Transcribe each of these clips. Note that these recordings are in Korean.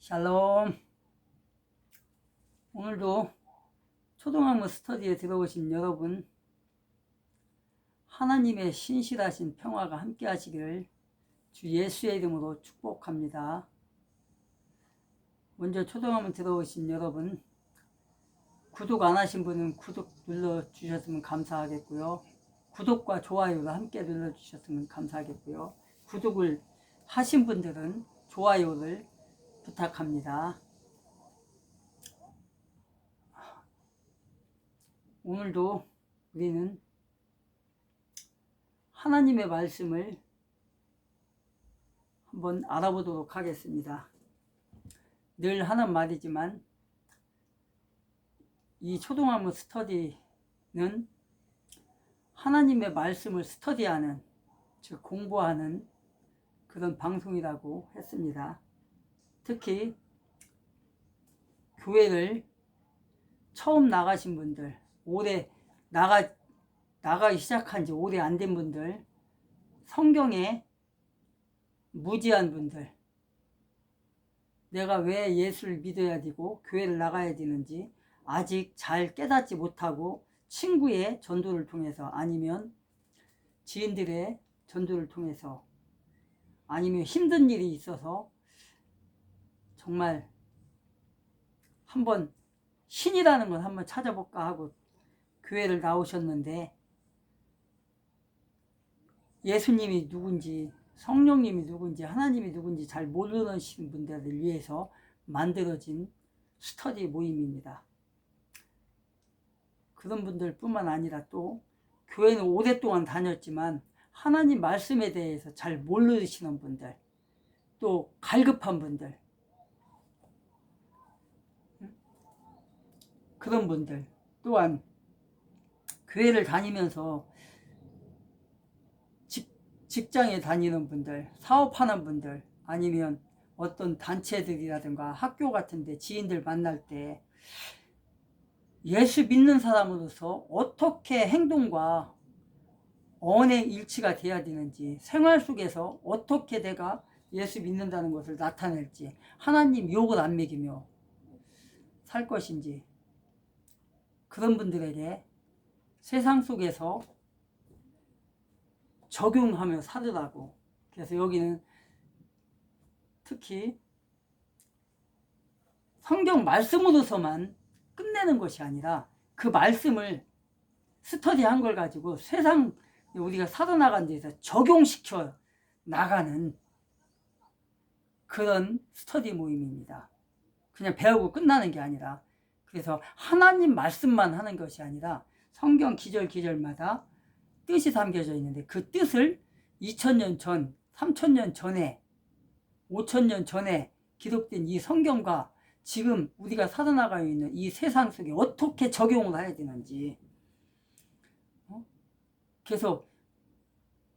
샬롬. 오늘도 초등학문 스터디에 들어오신 여러분, 하나님의 신실하신 평화가 함께 하시기를 주 예수의 이름으로 축복합니다. 먼저 초등학문 들어오신 여러분, 구독 안 하신 분은 구독 눌러주셨으면 감사하겠고요. 구독과 좋아요를 함께 눌러주셨으면 감사하겠고요. 구독을 하신 분들은 좋아요를 부탁합니다. 오늘도 우리는 하나님의 말씀을 한번 알아보도록 하겠습니다. 늘 하는 말이지만 이 초등학문 스터디는 하나님의 말씀을 스터디하는, 즉 공부하는 그런 방송이라고 했습니다. 특히 교회를 처음 나가신 분들, 올해 나가기 시작한 지 오래 안 된 분들, 성경에 무지한 분들, 내가 왜 예수를 믿어야 되고 교회를 나가야 되는지 아직 잘 깨닫지 못하고 친구의 전도를 통해서, 아니면 지인들의 전도를 통해서, 아니면 힘든 일이 있어서 정말 한번 신이라는 걸 한번 찾아볼까 하고 교회를 나오셨는데, 예수님이 누군지, 성령님이 누군지, 하나님이 누군지 잘 모르는 분들을 위해서 만들어진 스터디 모임입니다. 그런 분들 뿐만 아니라 또 교회는 오랫동안 다녔지만 하나님 말씀에 대해서 잘 모르시는 분들, 또 갈급한 분들, 그런 분들, 또한 교회를 다니면서 직장에 다니는 분들, 사업하는 분들, 아니면 어떤 단체들이라든가 학교 같은 데 지인들 만날 때 예수 믿는 사람으로서 어떻게 행동과 언의 일치가 돼야 되는지, 생활 속에서 어떻게 내가 예수 믿는다는 것을 나타낼지, 하나님 욕을 안 먹이며 살 것인지, 그런 분들에게 세상 속에서 적용하며 살으라고. 그래서 여기는 특히 성경 말씀으로서만 끝내는 것이 아니라 그 말씀을 스터디한 걸 가지고 세상 우리가 살아나간 데서 적용시켜 나가는 그런 스터디 모임입니다. 그냥 배우고 끝나는 게 아니라, 그래서 하나님 말씀만 하는 것이 아니라 성경 기절마다 뜻이 담겨져 있는데, 그 뜻을 2000년 전, 3000년 전에, 5000년 전에 기록된 이 성경과 지금 우리가 살아나가고 있는 이 세상 속에 어떻게 적용을 해야 되는지, 계속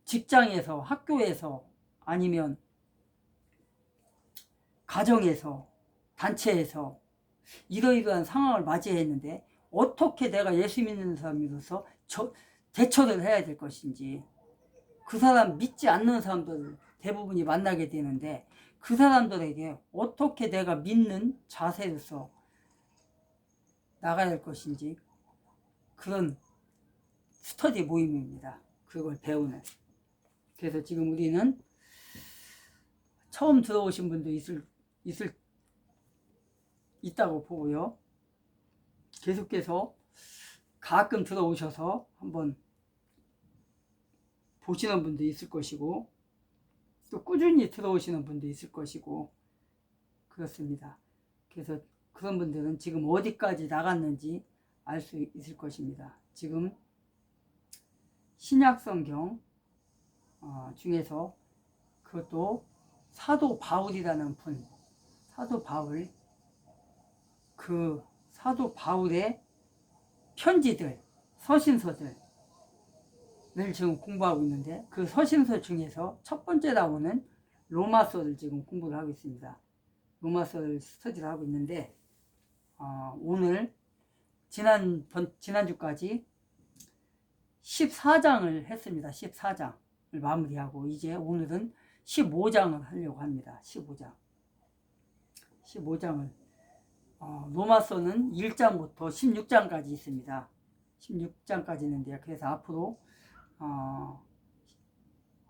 직장에서, 학교에서, 아니면 가정에서, 단체에서 이러이러한 상황을 맞이했는데 어떻게 내가 예수 믿는 사람으로서 대처를 해야 될 것인지, 그 사람 믿지 않는 사람들 대부분이 만나게 되는데 그 사람들에게 어떻게 내가 믿는 자세로서 나가야 할 것인지, 그런 스터디 모임입니다. 그걸 배우는. 그래서 지금 우리는 처음 들어오신 분도 있다고 보고요. 계속해서 가끔 들어오셔서 한번 보시는 분도 있을 것이고, 또 꾸준히 들어오시는 분도 있을 것이고, 그렇습니다. 그래서 그런 분들은 지금 어디까지 나갔는지 알 수 있을 것입니다. 지금 신약성경 중에서 그것도 사도 바울이라는 분, 사도 바울, 그 사도 바울의 편지들, 서신서들을 지금 공부하고 있는데, 그 서신서 중에서 첫 번째 나오는 로마서를 지금 공부를 하고 있습니다. 로마서를 스터디를 하고 있는데, 오늘 지난주까지 14장을 했습니다. 14장을 마무리하고 이제 오늘은 15장을 하려고 합니다. 15장. 15장을 로마서는 1장부터 16장까지 있습니다. 16장까지 있는데요. 그래서 앞으로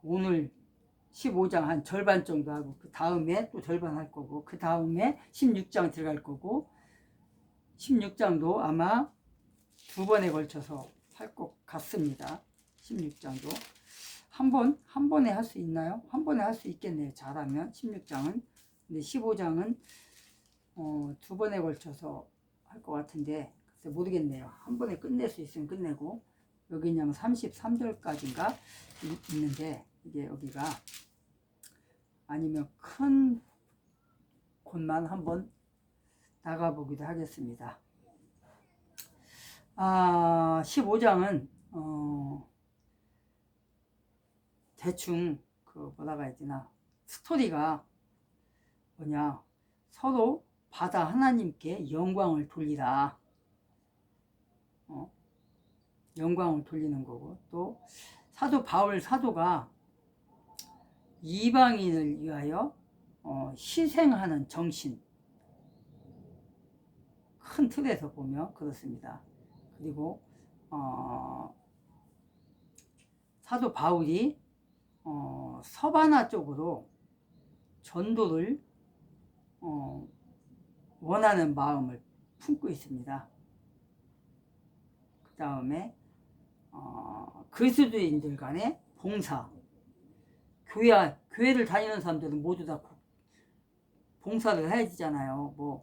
오늘 15장 한 절반 정도 하고 그 다음에 또 절반 할 거고 그 다음에 16장 들어갈 거고 16장도 아마 2번에 걸쳐서 할 것 같습니다. 16장도 한 번에 할 수 있나요? 한 번에 할 수 있겠네요. 잘하면 16장은. 근데 15장은 2번에 걸쳐서 할 것 같은데 글쎄 모르겠네요. 한 번에 끝낼 수 있으면 끝내고 여기 그냥 33절까지인가 있는데 이게 여기가 아니면 큰 곳만 한번 나가보기도 하겠습니다. 15장은 대충 그 뭐라고 해야 되나 스토리가 뭐냐 서로 바다 하나님께 영광을 돌리라. 영광을 돌리는 거고 또 사도 바울 사도가 이방인을 위하여 희생하는 정신 큰 틀에서 보면 그렇습니다. 그리고 사도 바울이 서바나 쪽으로 전도를 원하는 마음을 품고 있습니다. 그 다음에 그리스도인들 간의 봉사 교회를 다니는 사람들은 모두 다 봉사를 해야 되잖아요.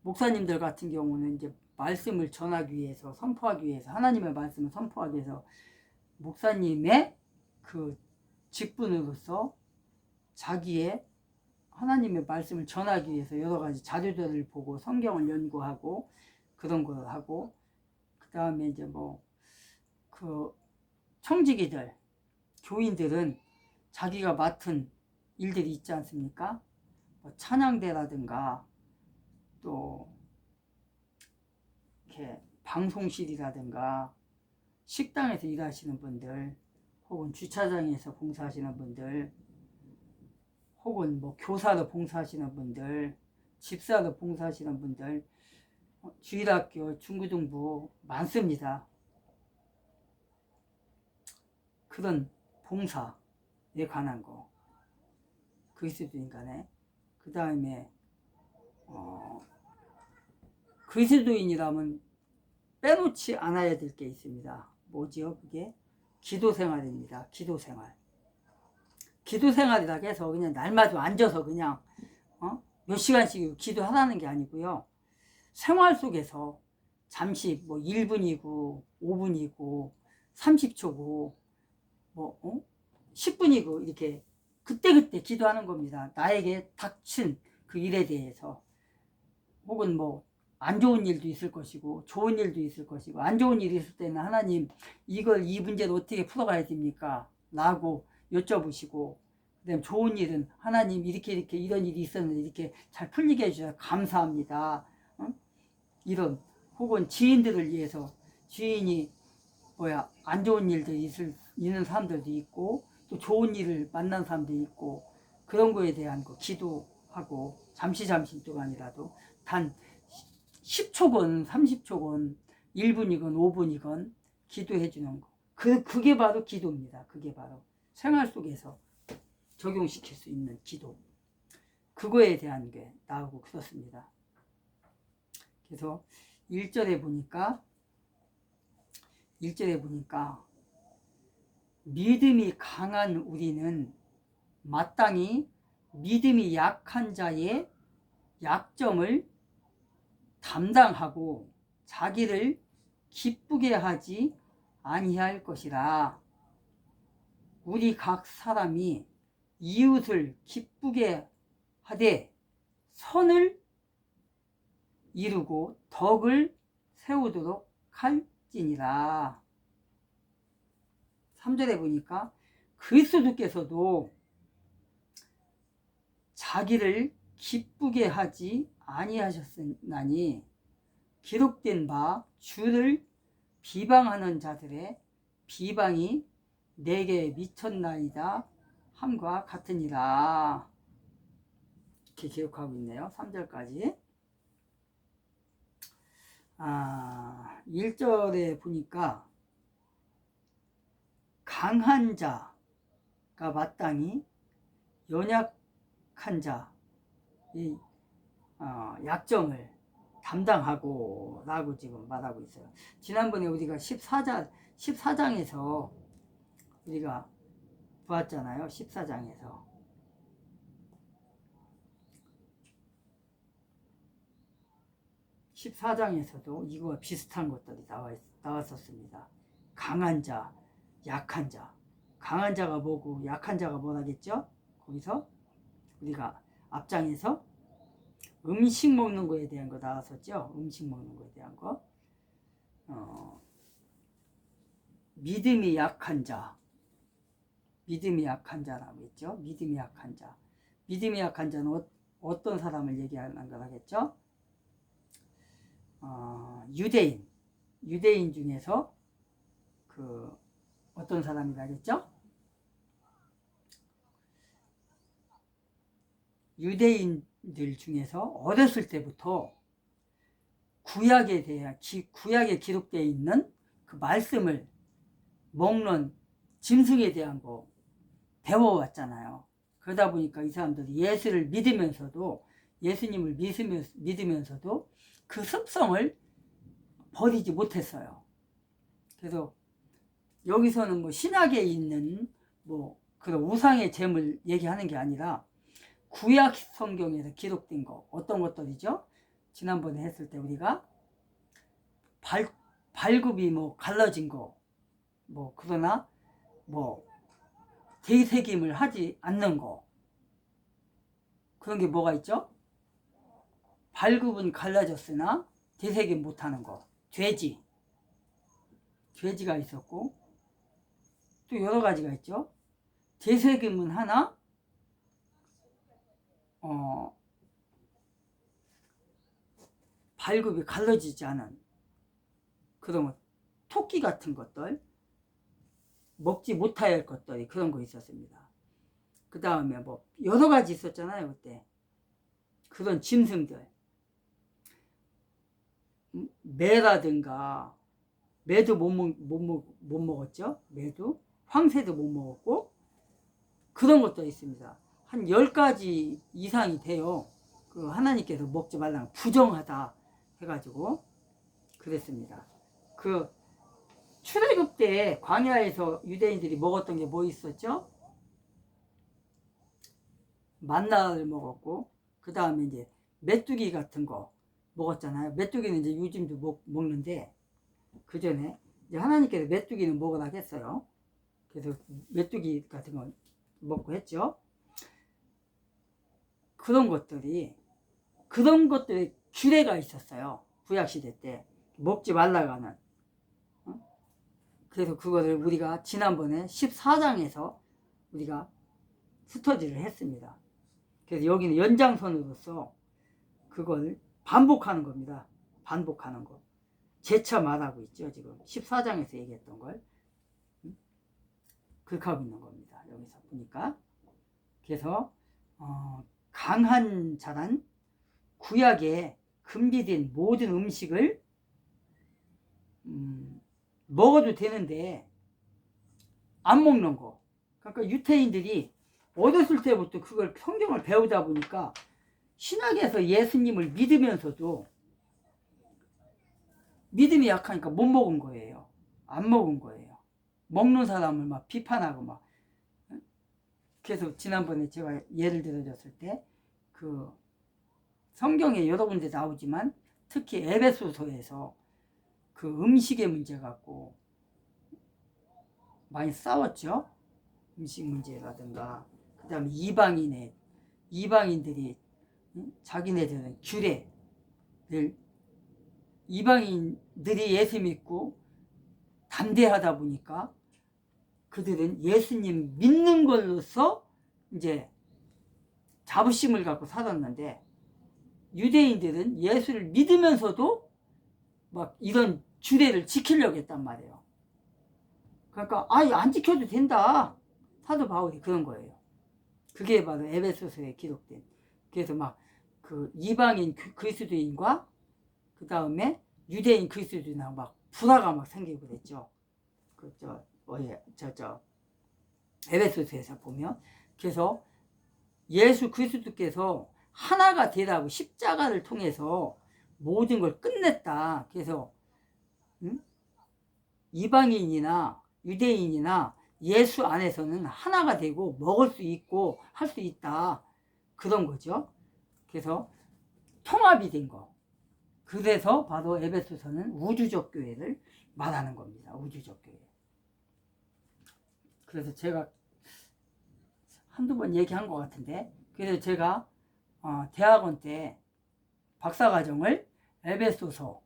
목사님들 같은 경우는 이제 말씀을 전하기 위해서 선포하기 위해서 하나님의 말씀을 선포하기 위해서 목사님의 그 직분으로서 자기의 하나님의 말씀을 전하기 위해서 여러 가지 자료들을 보고 성경을 연구하고 그런 걸 하고 그 다음에 이제 그 청지기들 교인들은 자기가 맡은 일들이 있지 않습니까? 찬양대라든가 또 이렇게 방송실이라든가 식당에서 일하시는 분들 혹은 주차장에서 봉사하시는 분들 혹은 교사로 봉사하시는 분들 집사로 봉사하시는 분들 주일학교 중고등부 많습니다. 그런 봉사에 관한 거 그리스도인 간에 그 다음에 그리스도인이라면 빼놓지 않아야 될 게 있습니다. 뭐지요? 그게 기도생활입니다. 기도생활. 기도생활이라 해서 그냥 날마다 앉아서 그냥 몇 시간씩 기도하라는 게 아니고요. 생활 속에서 잠시 1분이고 5분이고 30초고 10분이고 이렇게 그때그때 기도하는 겁니다. 나에게 닥친 그 일에 대해서 혹은 안 좋은 일도 있을 것이고 좋은 일도 있을 것이고 안 좋은 일이 있을 때는 하나님 이 문제를 어떻게 풀어가야 됩니까? 라고 여쭤보시고 그다음에 좋은 일은 하나님 이렇게 이런 일이 있었는데 이렇게 잘 풀리게 해주셔서 감사합니다. 이런 혹은 지인들을 위해서 지인이 안 좋은 일들이 있는 사람들도 있고 또 좋은 일을 만난 사람도 있고 그런 거에 대한 거 기도하고 잠시 동안이라도 단 10초건 30초건 1분이건 5분이건 기도해 주는 거 그게 바로 기도입니다. 그게 바로 생활 속에서 적용시킬 수 있는 기도 그거에 대한 게 나오고 그렇습니다. 그래서 1절에 보니까 믿음이 강한 우리는 마땅히 믿음이 약한 자의 약점을 담당하고 자기를 기쁘게 하지 아니할 것이라. 우리 각 사람이 이웃을 기쁘게 하되 선을 이루고 덕을 세우도록 할지니라. 3절에 보니까 그리스도께서도 자기를 기쁘게 하지 아니하셨나니 기록된 바 주를 비방하는 자들의 비방이 내게 미쳤나이다 함과 같으니라. 이렇게 기록하고 있네요. 3절까지. 1절에 보니까 강한 자가 마땅히 연약한 자의 약점을 담당하고 라고 지금 말하고 있어요. 지난번에 우리가 14장에서 우리가 보았잖아요. 14장에서. 14장에서도 이거와 비슷한 것들이 나왔었습니다. 강한 자, 약한 자. 강한 자가 뭐고 약한 자가 뭐라겠죠? 거기서 우리가 앞장에서 음식 먹는 거에 대한 거 나왔었죠? 음식 먹는 거에 대한 거. 믿음이 약한 자. 믿음이 약한 자라고 했죠? 믿음이 약한 자. 믿음이 약한 자는 어떤 사람을 얘기하는 거라겠죠? 유대인 중에서 어떤 사람이라겠죠? 유대인들 중에서 어렸을 때부터 구약에 기록되어 있는 그 말씀을 먹는 짐승에 대한 거 배워왔잖아요. 그러다 보니까 이 사람들이 예수를 믿으면서도 예수님을 믿으면서도 그 습성을 버리지 못했어요. 그래서 여기서는 뭐 신약에 있는 뭐 그런 우상의 잼을 얘기하는 게 아니라 구약 성경에서 기록된 거 어떤 것들이죠? 지난번에 했을 때 우리가 발굽이 뭐 갈라진 거 뭐 그러나 뭐 되새김을 하지 않는 거 그런 게 뭐가 있죠? 발굽은 갈라졌으나 되새김 못하는 거 돼지가 있었고 또 여러 가지가 있죠. 되새김은 하나 발굽이 갈라지지 않은 그런 것, 토끼 같은 것들 먹지 못해야 할 것들이 그런 거 있었습니다. 그 다음에 뭐 여러 가지 있었잖아요. 그때 그런 짐승들 매라든가 매도 못 먹었죠. 매도 황새도 못 먹었고 그런 것도 있습니다. 한 10가지 이상이 돼요. 그 하나님께서 먹지 말라고 부정하다 해가지고 그랬습니다. 그 출애굽 때 광야에서 유대인들이 먹었던 게 뭐 있었죠? 만나를 먹었고 그 다음에 이제 메뚜기 같은 거 먹었잖아요. 메뚜기는 이제 요즘도 먹는데 그 전에 이제 하나님께서 메뚜기는 먹으라 했어요. 그래서 메뚜기 같은 거 먹고 했죠. 그런 것들이 규례가 있었어요. 구약시대 때 먹지 말라고 하는. 그래서 그거를 우리가 지난번에 14장에서 우리가 스터디를 했습니다. 그래서 여기는 연장선으로서 그걸 반복하는 겁니다. 반복하는 거. 재차 말하고 있죠. 지금 14장에서 얘기했던 걸 그렇게 하고 있는 겁니다. 여기서 보니까. 그래서 강한 자란 구약에 금지된 모든 음식을 먹어도 되는데 안 먹는 거. 그러니까 유태인들이 어렸을 때부터 그걸 성경을 배우다 보니까 신약에서 예수님을 믿으면서도 믿음이 약하니까 못 먹은 거예요. 안 먹은 거예요. 먹는 사람을 막 비판하고 막. 그래서 지난번에 제가 예를 들어줬을 때 그 성경에 여러 군데 나오지만 특히 에베소서에서 그 음식의 문제 갖고 많이 싸웠죠. 음식 문제라든가 그 다음에 이방인들이 자기네들은 규례를 이방인들이 예수 믿고 담대하다 보니까 그들은 예수님 믿는 걸로써 이제 자부심을 갖고 살았는데 유대인들은 예수를 믿으면서도 막 이런 규례를 지키려고 했단 말이에요. 그러니까 안 지켜도 된다. 사도 바울이 그런 거예요. 그게 바로 에베소서에 기록된 그래서 막 그 이방인 그리스도인과 그 다음에 유대인 그리스도인하고 막 불화가 막 생기고 그랬죠. 그저 뭐예 저 에베소서에서 보면. 그래서 예수 그리스도께서 하나가 되라고 십자가를 통해서 모든 걸 끝냈다. 그래서 이방인이나 유대인이나 예수 안에서는 하나가 되고 먹을 수 있고 할 수 있다. 그런 거죠. 그래서 통합이 된 거. 그래서 바로 에베소서는 우주적 교회를 말하는 겁니다. 우주적 교회. 그래서 제가 한두 번 얘기한 것 같은데, 그래서 제가 대학원 때 박사과정을 에베소서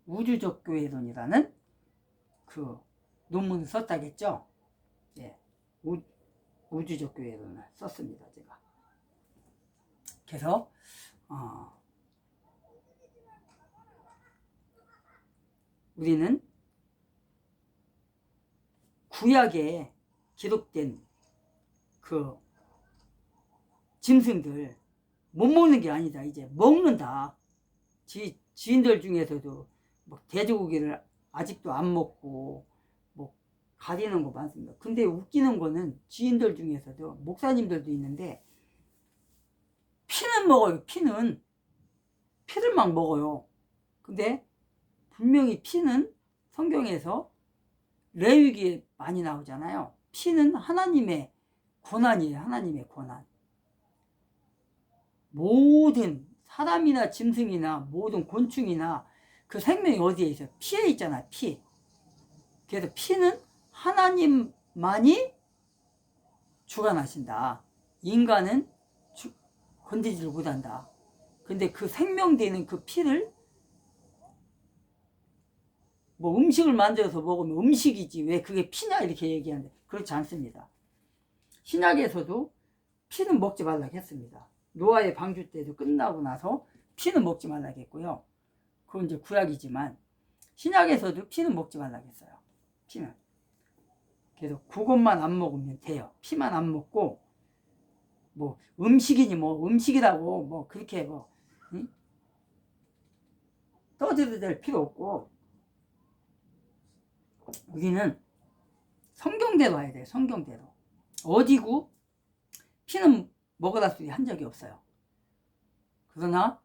우주적 교회론이라는 그 논문을 썼다겠죠. 예, 우주적 교회론을 썼습니다. 제가. 그래서 우리는 구약에 기록된 그 짐승들 못 먹는 게 아니다. 이제 먹는다. 지인들 중에서도 뭐 돼지고기를 아직도 안 먹고 뭐 가리는 거 많습니다. 근데 웃기는 거는 지인들 중에서도 목사님들도 있는데 피는 먹어요. 피를 막 먹어요. 근데 분명히 피는 성경에서 레위기에 많이 나오잖아요. 피는 하나님의 권한이에요. 하나님의 권한. 모든 사람이나 짐승이나 모든 곤충이나 그 생명이 어디에 있어요? 피에 있잖아요. 피. 그래서 피는 하나님만이 주관하신다. 인간은 건드리지를 못한다. 근데 그 생명되는 그 피를 뭐 음식을 만들어서 먹으면 음식이지 왜 그게 피냐 이렇게 얘기하는데 그렇지 않습니다. 신약에서도 피는 먹지 말라고 했습니다. 노아의 방주 때도 끝나고 나서 피는 먹지 말라고 했고요. 그건 이제 구약이지만 신약에서도 피는 먹지 말라고 했어요. 피는. 그래서 그것만 안 먹으면 돼요. 피만 안 먹고 뭐 음식이니 뭐 음식이라고 뭐 그렇게 뭐 떠들어댈 필요 없고 우리는 성경대로 해야 돼요. 성경대로. 어디고 피는 먹으라 소리 한 적이 없어요. 그러나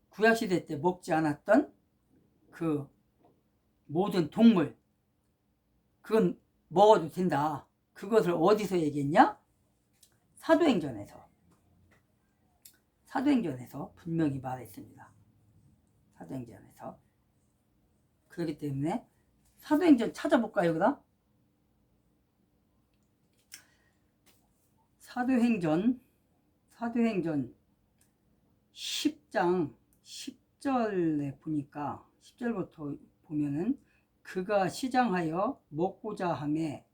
구약시대 때 먹지 않았던 그 모든 동물 그건 먹어도 된다. 그것을 어디서 얘기했냐? 사도행전에서 분명히 말했습니다. 사도행전에서. 그렇기 때문에 사도행전 찾아볼까요? 그럼? 사도행전 10장 10절에 보니까 10절부터 보면은 그가 시장하여 먹고자 하매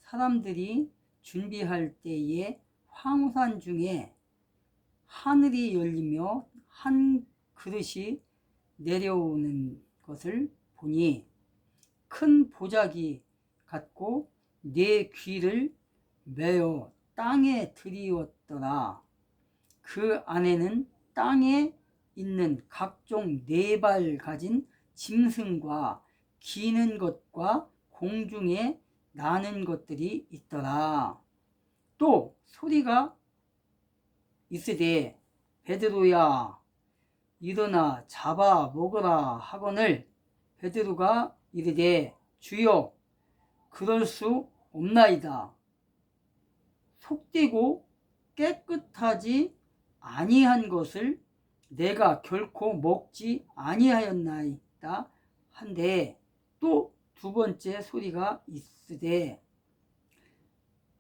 사람들이 준비할 때에 황산 중에 하늘이 열리며 한 그릇이 내려오는 것을 보니 큰 보자기 같고 네 귀를 메어 땅에 들이었더라. 그 안에는 땅에 있는 각종 네 발 가진 짐승과 기는 것과 공중에 나는 것들이 있더라. 또 소리가 있으되 베드로야 일어나 잡아 먹으라 하거늘 베드로가 이르되 주여 그럴 수 없나이다. 속되고 깨끗하지 아니한 것을 내가 결코 먹지 아니하였나이다 한데 또 두 번째 소리가 있으되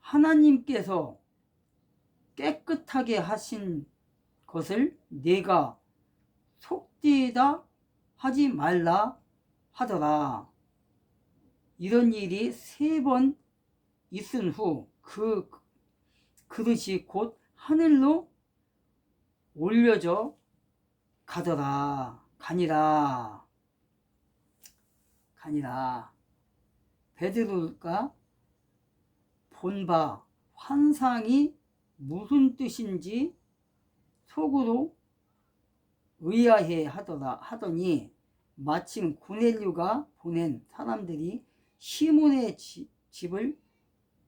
하나님께서 깨끗하게 하신 것을 내가 속되다 하지 말라 하더라. 이런 일이 3번 있은 후 그 그릇이 곧 하늘로 올려져 가니라. 베드로가 본 바 환상이 무슨 뜻인지 속으로 의아해 하더니 마침 고넬료가 보낸 사람들이 시몬의 집을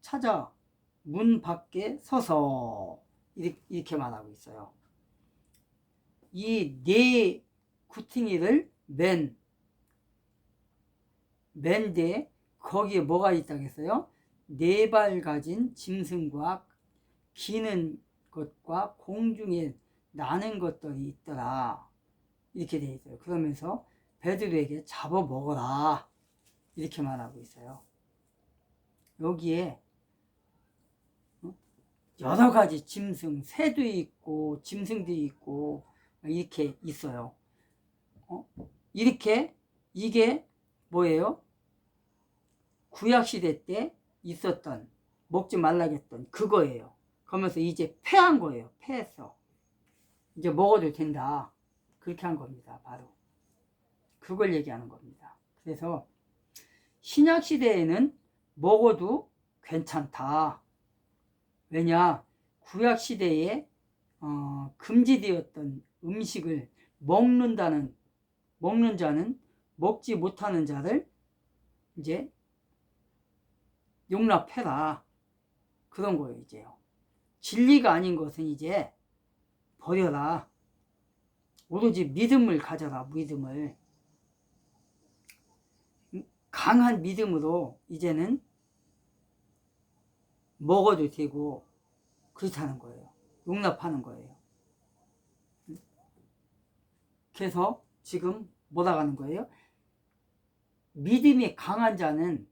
찾아 문 밖에 서서 이렇게 말하고 있어요. 이 네 구퉁이를 맨데 거기에 뭐가 있다고 했어요? 4발 가진 짐승과 기는 것과 공중에 나는 것들이 있더라. 이렇게 되어 있어요. 그러면서 베드로에게 잡아 먹어라. 이렇게 말하고 있어요. 여기에 여러 가지 짐승, 새도 있고 짐승도 있고 이렇게 있어요. 이게 뭐예요? 구약시대 때 있었던 먹지 말라겠던 그거예요. 그러면서 이제 패한 거예요. 패했어. 이제 먹어도 된다. 그렇게 한 겁니다. 바로 그걸 얘기하는 겁니다. 그래서 신약시대에는 먹어도 괜찮다. 왜냐? 구약시대에 금지되었던 음식을 먹는 자는 먹지 못하는 자를 이제 용납해라. 그런 거예요. 이제요. 진리가 아닌 것은 이제 버려라. 오로지 믿음을 가져라. 믿음을. 강한 믿음으로 이제는 먹어도 되고 그렇다는 거예요. 용납하는 거예요. 그래서 지금 뭐라고 하는 거예요? 믿음이 강한 자는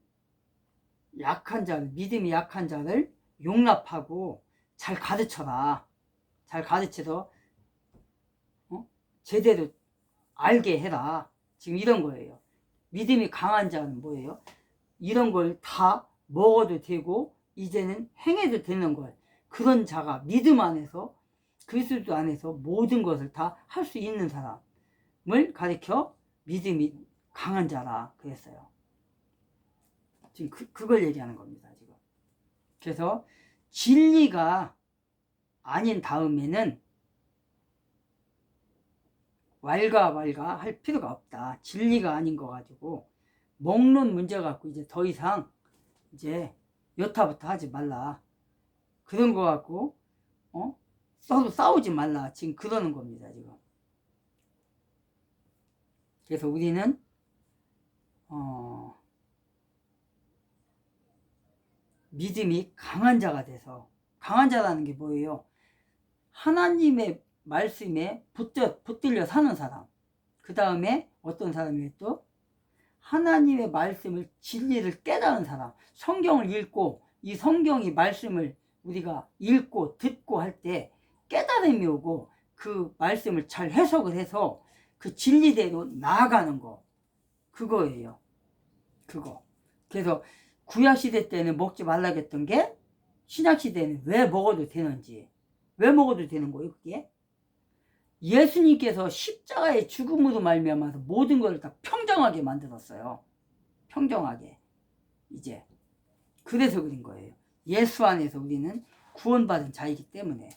믿음이 약한 자를 용납하고 잘 가르쳐라. 잘 가르쳐서 제대로 알게 해라. 지금 이런 거예요. 믿음이 강한 자는 뭐예요? 이런 걸 다 먹어도 되고 이제는 행해도 되는 걸, 그런 자가 믿음 안에서 그리스도 안에서 모든 것을 다 할 수 있는 사람을 가리켜 믿음이 강한 자라 그랬어요. 지금 그걸 얘기하는 겁니다. 지금. 그래서 진리가 아닌 다음에는 왈가왈가 할 필요가 없다. 진리가 아닌 거 가지고 먹는 문제 갖고 이제 더 이상 이제 여타부터 하지 말라. 그런 거 갖고 서로 싸우지 말라. 지금 그러는 겁니다. 지금. 그래서 우리는 믿음이 강한 자가 돼서, 강한 자라는 게 뭐예요? 하나님의 말씀에 붙들려 사는 사람. 그 다음에 어떤 사람이에요? 또 하나님의 말씀을, 진리를 깨달은 사람. 성경을 읽고 이 성경이 말씀을 우리가 읽고 듣고 할 때 깨달음이 오고 그 말씀을 잘 해석을 해서 그 진리대로 나아가는 거. 그거예요. 그거. 그래서 구약시대 때는 먹지 말라고 했던 게 신약시대는 왜 먹어도 되는지, 왜 먹어도 되는 거예요? 그게 예수님께서 십자가의 죽음으로 말미암아서 모든 것을 다 평정하게 만들었어요. 평정하게. 이제 그래서 그런 거예요. 예수 안에서 우리는 구원받은 자이기 때문에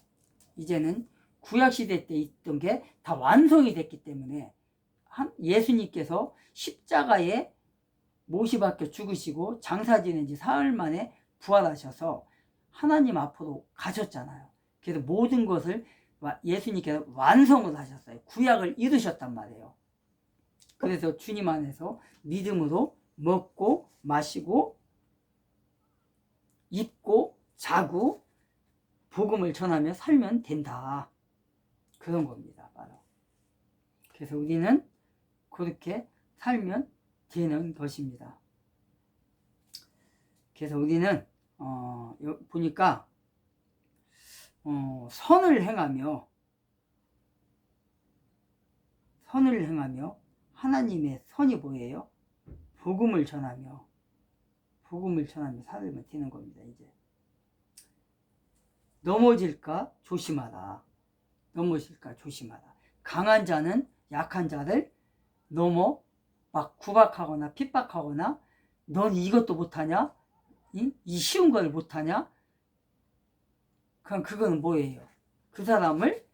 이제는 구약시대 때 있던 게 다 완성이 됐기 때문에 예수님께서 십자가에 못이 박혀 죽으시고 장사 지낸 지 사흘 만에 부활하셔서 하나님 앞으로 가셨잖아요. 그래서 모든 것을 예수님께서 완성을 하셨어요. 구약을 이루셨단 말이에요. 그래서 주님 안에서 믿음으로 먹고 마시고 입고 자고 복음을 전하며 살면 된다. 그런 겁니다. 바로. 그래서 우리는 그렇게 살면 되는 것입니다. 그래서 우리는 보니까 선을 행하며 하나님의 선이 뭐예요? 복음을 전하며 살면 되는 겁니다. 이제 넘어질까 조심하라. 강한 자는 약한 자를 넘어 막 구박하거나 핍박하거나 넌 이것도 못하냐? 이 쉬운 걸 못하냐? 그럼 그건 뭐예요? 그 사람을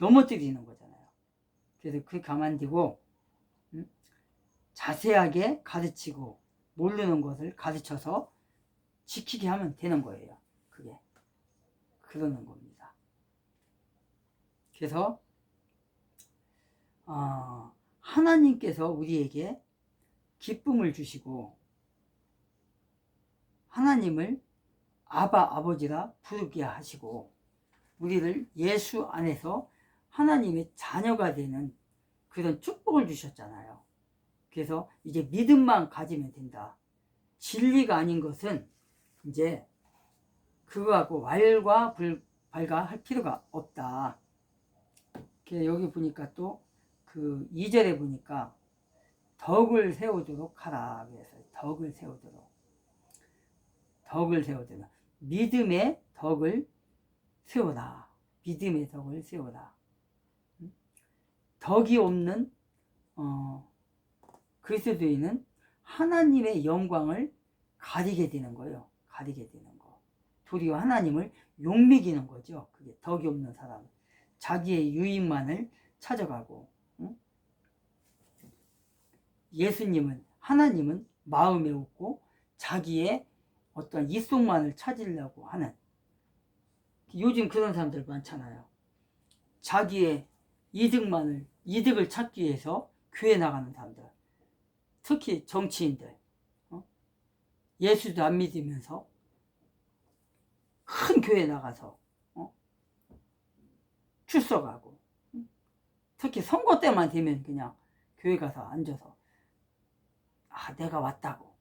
넘어뜨리는 거잖아요. 그래서 그 가만두고 자세하게 가르치고 모르는 것을 가르쳐서 지키게 하면 되는 거예요. 그게 그러는 겁니다. 그래서 하나님께서 우리에게 기쁨을 주시고 하나님을 아바 아버지라 부르게 하시고 우리를 예수 안에서 하나님의 자녀가 되는 그런 축복을 주셨잖아요. 그래서 이제 믿음만 가지면 된다. 진리가 아닌 것은 이제 그거하고 왈과 불발과 할 필요가 없다. 여기 보니까 또 그 2절에 보니까 덕을 세우도록 하라. 그래서 덕을 세우도록 믿음의 덕을 세우라. 믿음의 덕을 세우라. 덕이 없는 그리스도인은 하나님의 영광을 가리게 되는 거예요. 가리게 되는 거. 도리어 하나님을 욕먹이는 거죠. 그게 덕이 없는 사람. 자기의 유익만을 찾아가고, 예수님은, 하나님은 마음에 없고 자기의 어떤 이속만을 찾으려고 하는, 요즘 그런 사람들 많잖아요. 자기의 이득을 찾기 위해서 교회 나가는 사람들, 특히 정치인들, 예수도 안 믿으면서 큰 교회 나가서 출석하고, 특히 선거 때만 되면 그냥 교회 가서 앉아서 내가 왔다고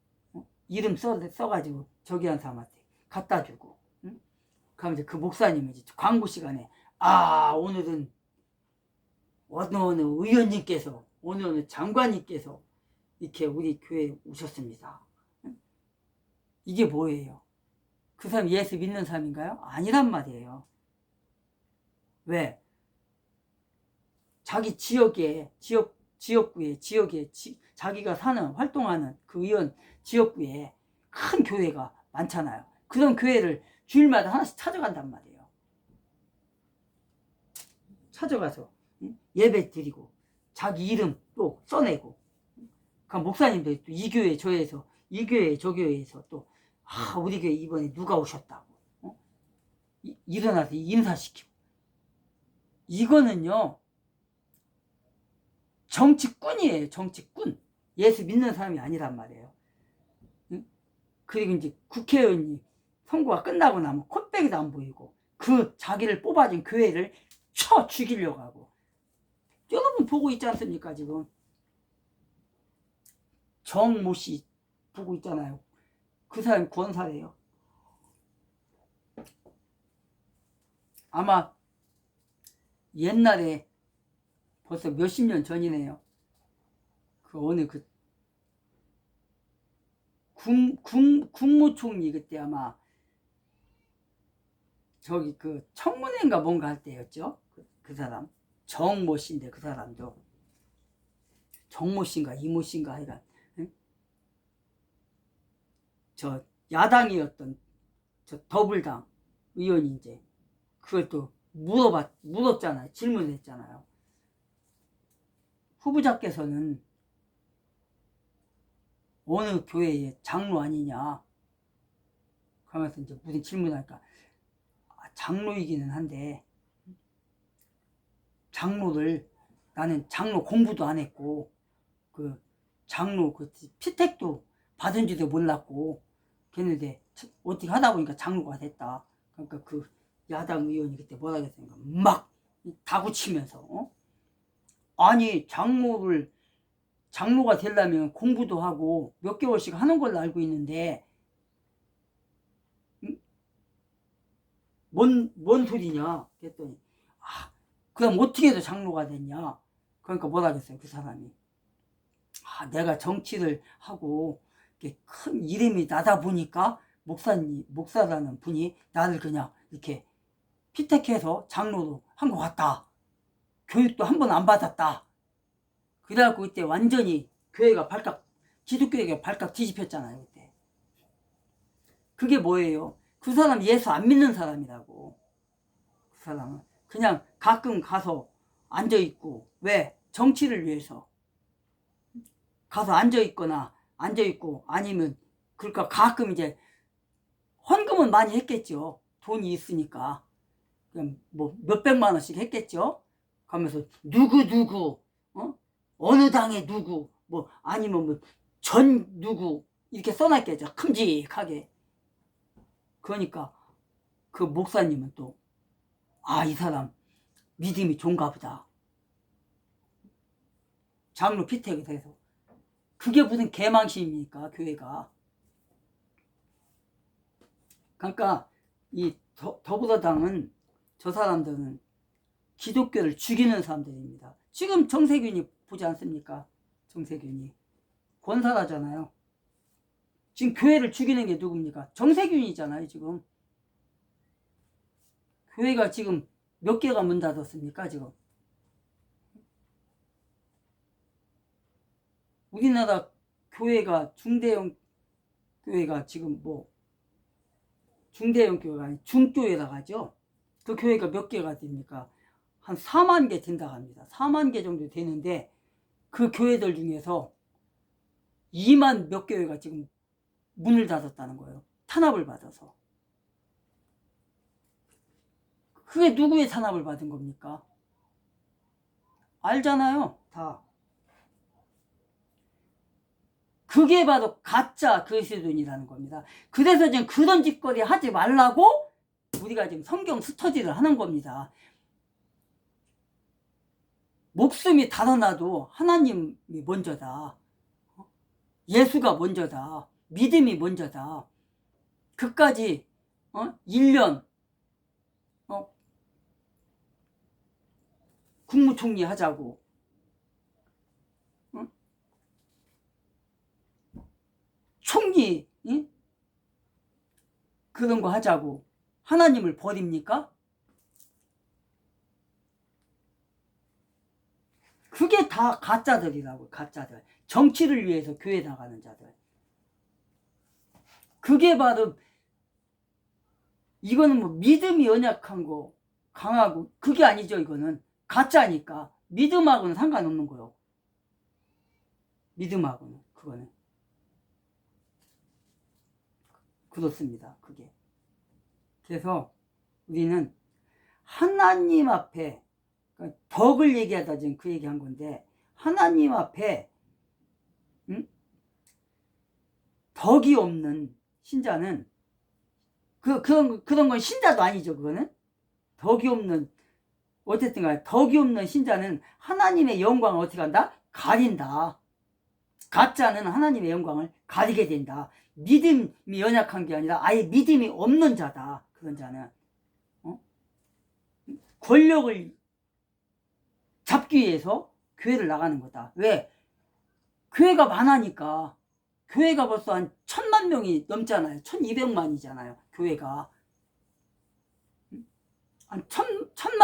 이름 써가지고 저기 한 사람한테 갖다 주고, 그럼 이제 그 목사님이 이제 광고 시간에 오늘은 어느 의원님께서 어느 장관님께서 이렇게 우리 교회에 오셨습니다. 이게 뭐예요? 그 사람 예수 믿는 사람인가요? 아니란 말이에요. 왜? 자기 지역구에 자기가 활동하는 그 의원 지역구에 큰 교회가 많잖아요. 그런 교회를 주일마다 하나씩 찾아간단 말이에요. 찾아가서 예배 드리고 자기 이름 또 써내고, 그 목사님도 또 이 교회 저에서 이 교회 저 교회에서 또 우리 교회 이번에 누가 오셨다고 일어나서 인사시키고, 이거는요 정치꾼이에요. 정치꾼. 예수 믿는 사람이 아니란 말이에요. 그리고 이제 국회의원이 선거가 끝나고 나면 콧배기도 안 보이고 그 자기를 뽑아준 교회를 쳐 죽이려고 하고, 여러분 보고 있지 않습니까? 지금 정모 씨 보고 있잖아요. 그 사람이 권사래요. 아마 옛날에 벌써 몇십 년 전이네요. 그 어느 그 국무총리 그때 아마 저기 그 청문회인가 뭔가 할 때였죠. 그 사람 정모 씨인데, 그 사람도 정모 씨인가 이모 씨인가 하여간 저 야당이었던 저 더불당 의원이 이제 그걸 또 물었잖아요. 질문했잖아요. 후보자께서는 어느 교회의 장로 아니냐. 그러면서 이제 무슨 질문하니까 장로이기는 한데 나는 장로 공부도 안 했고 그 장로 그 피택도 받은지도 몰랐고 그랬는데 어떻게 하다 보니까 장로가 됐다. 그러니까 그 야당 의원이 그때 뭐라 그랬습니까? 막 다구치면서 아니 장로가 되려면 공부도 하고 몇 개월씩 하는 걸로 알고 있는데 뭔 소리냐 그랬더니 그럼 어떻게 해서 장로가 됐냐. 그러니까 뭐라 그랬어요 그 사람이. 내가 정치를 하고 큰 이름이 나다 보니까 목사라는 분이 나를 그냥 이렇게 피택해서 장로로 한 것 같다. 교육도 한 번 안 받았다. 그래갖고 그때 완전히 기독교회가 발칵 뒤집혔잖아요. 그때. 그게 뭐예요? 그 사람 예수 안 믿는 사람이라고. 그 사람은 그냥 가끔 가서 앉아있고, 왜? 정치를 위해서 가서 앉아있거나 앉아있고, 아니면 그러니까 가끔 이제 헌금은 많이 했겠죠. 돈이 있으니까 그냥 뭐 몇백만 원씩 했겠죠. 가면서 누구 어느 당의 누구 뭐 아니면 뭐 전 누구 이렇게 써놨겠죠. 큼직하게. 그러니까 그 목사님은 또 이 사람 믿음이 좋은가 보다. 장로 피택이 돼서. 그게 무슨 개망신입니까, 교회가. 그러니까 이 더불어당은, 저 사람들은 기독교를 죽이는 사람들입니다. 지금 정세균이 보지 않습니까? 정세균이 권사라잖아요. 지금 교회를 죽이는 게 누굽니까? 정세균이잖아요. 지금 교회가 지금 몇 개가 문 닫았습니까? 지금 우리나라 교회가 중대형 교회가 지금 뭐 중대형 교회가 아니 중교회라고 하죠. 그 교회가 몇 개가 됩니까? 한 4만 개 된다고 합니다. 4만 개 정도 되는데 그 교회들 중에서 2만 몇 교회가 지금 문을 닫았다는 거예요. 탄압을 받아서. 그게 누구의 탄압을 받은 겁니까? 알잖아요. 다. 그게 바로 가짜 그리스도인이라는 겁니다. 그래서 지금 그런 짓거리 하지 말라고 우리가 지금 성경 스터디를 하는 겁니다. 목숨이 달아나도 하나님이 먼저다. 예수가 먼저다. 믿음이 먼저다. 그까지 1년 국무총리 하자고 총리 그런 거 하자고 하나님을 버립니까? 그게 다 가짜들이라고. 가짜들. 정치를 위해서 교회 나가는 자들. 그게 바로 이거는 뭐 믿음이 연약한 거 강하고 그게 아니죠. 이거는 가짜니까. 믿음하고는 상관없는 거요. 믿음하고는 그거는 그렇습니다. 그게. 그래서 우리는 하나님 앞에 덕을 얘기하다 지금 그 얘기한 건데 하나님 앞에 덕이 없는 신자는 그런 건 신자도 아니죠. 그거는 덕이 없는 어쨌든 간에 덕이 없는 신자는 하나님의 영광을 어떻게 한다? 가린다. 가짜는 하나님의 영광을 가리게 된다. 믿음이 연약한 게 아니라 아예 믿음이 없는 자다. 그런 자는 권력을 잡기 위해서 교회를 나가는 거다. 왜? 교회가 많으니까. 교회가 벌써 한 1000만 명이 넘잖아요. 1200만이잖아요. 교회가 한 1000만